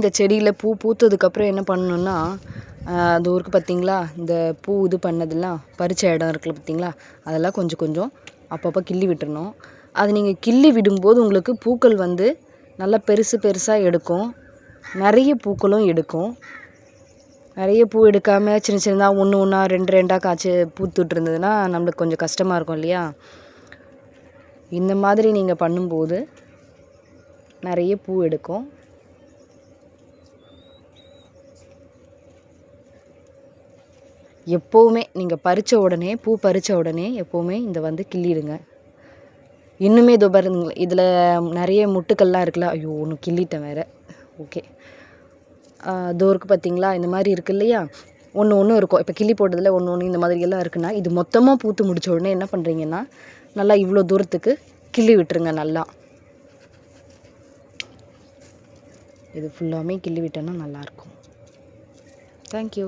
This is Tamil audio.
இந்த செடியில் பூ பூத்ததுக்கப்புறம் என்ன பண்ணணுன்னா அந்த ஊருக்கு பார்த்திங்களா இந்த பூ இது பண்ணதெல்லாம் பறித்த இடம் இருக்குல்ல பார்த்திங்களா, அதெல்லாம் கொஞ்சம் கொஞ்சம் அப்பப்போ கிள்ளி விட்டுறணும். அது நீங்கள் கிள்ளி விடும்போது உங்களுக்கு பூக்கள் வந்து நல்லா பெருசு பெருசாக எடுக்கும், நிறைய பூக்களும் எடுக்கும். நிறைய பூ எடுக்காமல் சின்ன சின்னதாக ஒன்று ஒன்றா 2 காய்ச்சி பூத்துட்டு இருந்ததுன்னா நம்மளுக்கு கொஞ்சம் கஷ்டமாக இருக்கும் இல்லையா. இந்த மாதிரி நீங்கள் பண்ணும்போது நிறைய பூ எடுக்கும். எப்போவுமே நீங்கள் பறித்த உடனே பூ பறித்த உடனே எப்போவுமே இந்த வந்து கிள்ளிடுங்க. இன்னுமே இதோ பாருங்க, இதில் நிறைய முட்டுக்கள்லாம் இருக்குல்ல. ஐயோ ஒன்று கிள்ளிட்டேன் வேறு. ஓகே, இதோ இருக்குது பார்த்திங்களா, இந்த மாதிரி இருக்குது இல்லையா, ஒன்று இருக்கும். இப்போ கிள்ளி போட்டதில் ஒன்று இந்த மாதிரியெல்லாம் இருக்குன்னா இது மொத்தமாக பூத்து முடித்த உடனே என்ன பண்ணுறீங்கன்னா நல்லா இவ்வளோ தூரத்துக்கு கிள்ளி விட்டுருங்க. நல்லா இது ஃபுல்லாமே கிள்ளி விட்டோன்னா நல்லாயிருக்கும். தேங்க்யூ.